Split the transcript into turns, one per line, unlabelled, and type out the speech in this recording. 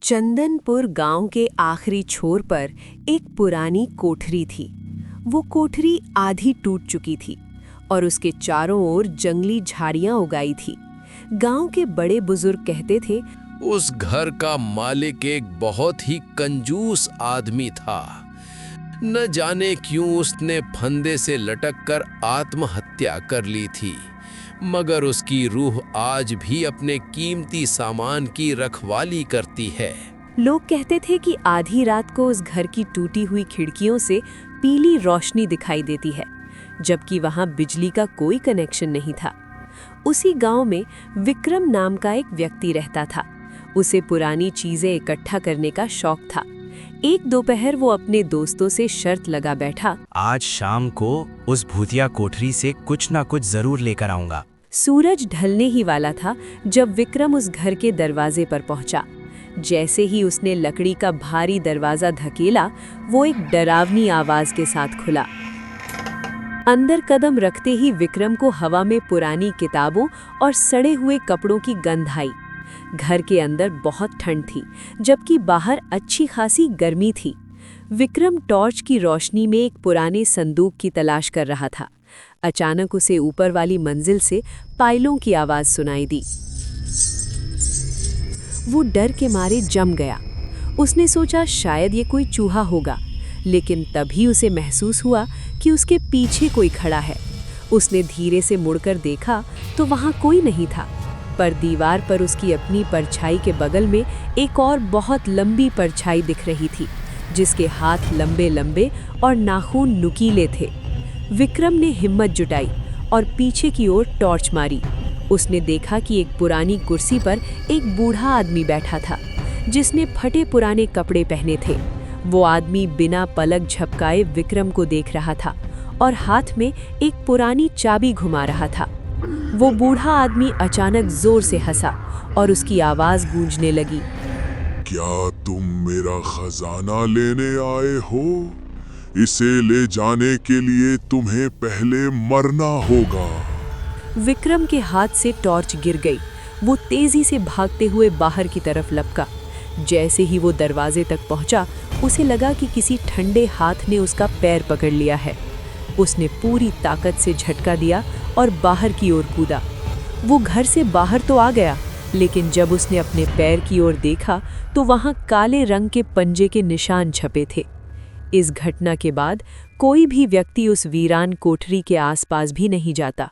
चंदनपुर गांव के आखिरी छोर पर एक पुरानी कोठरी थी। वो कोठरी आधी टूट चुकी थी और उसके चारों ओर जंगली झाड़ियां उगाई थी। गांव के बड़े बुजुर्ग कहते थे,
उस घर का मालिक एक बहुत ही कंजूस आदमी था। न जाने क्यों उसने फंदे से लटककर आत्महत्या कर ली थी, मगर उसकी रूह आज भी अपने कीमती सामान की रखवाली करती है।
लोग कहते थे कि आधी रात को उस घर की टूटी हुई खिड़कियों से पीली रोशनी दिखाई देती है, जबकि वहां बिजली का कोई कनेक्शन नहीं था। उसी गांव में विक्रम नाम का एक व्यक्ति रहता था। उसे पुरानी चीजें इकट्ठा करने का शौक था। एक दोपहर वो अपने दोस्तों से शर्त लगा बैठा,
आज शाम को उस भूतिया कोठरी से कुछ ना कुछ जरूर लेकर आऊंगा।
सूरज ढलने ही वाला था जब विक्रम उस घर के दरवाजे पर पहुंचा। जैसे ही उसने लकड़ी का भारी दरवाजा धकेला, वो एक डरावनी आवाज के साथ खुला। अंदर कदम रखते ही विक्रम को हवा में पुरानी किताबों और सड़े हुए कपड़ों की गंध आई। घर के अंदर बहुत ठंड थी, जबकि बाहर अच्छी खासी गर्मी थी। विक्रम टॉर्च की रोशनी में एक पुराने संदूक की तलाश कर रहा था। अचानक उसे ऊपर वाली मंजिल से पायलों की आवाज सुनाई दी। वो डर के मारे जम गया। उसने सोचा शायद ये कोई चूहा होगा, लेकिन तभी उसे महसूस हुआ कि उसके पीछे कोई खड़ा है। उसने धीरे से मुड़कर देखा तो वहां कोई नहीं था, पर दीवार पर उसकी अपनी परछाई के बगल में एक और बहुत लंबी परछाई दिख रही थी, जिसके हाथ लंबे लंबे और नाखून नुकीले थे। विक्रम ने हिम्मत जुटाई और पीछे की ओर टॉर्च मारी। उसने देखा कि एक पुरानी कुर्सी पर एक बूढ़ा आदमी बैठा था, जिसने फटे पुराने कपड़े पहने थे। वो आदमी बिना पलक झपकाए विक्रम को देख रहा था और हाथ में एक पुरानी चाबी घुमा रहा था। वो बूढ़ा आदमी अचानक जोर से हंसा और उसकी आवाज गूंजने लगी,
क्या तुम मेरा खजाना लेने आए हो? इसे ले जाने के लिए तुम्हें पहले मरना होगा।
विक्रम के हाथ से टॉर्च गिर गई। वो तेजी से भागते हुए बाहर की तरफ लपका। जैसे ही वो दरवाजे तक पहुंचा, उसे लगा कि किसी ठंडे हाथ ने उसका पैर पकड़ लिया है। उसने पूरी ताकत से झटका दिया और बाहर की ओर कूदा। वो घर से बाहर तो आ गया, लेकिन जब उसने अपने पैर की ओर देखा तो वहां काले रंग के पंजे के निशान छपे थे। इस घटना के बाद कोई भी व्यक्ति उस वीरान कोठरी के आसपास भी नहीं जाता।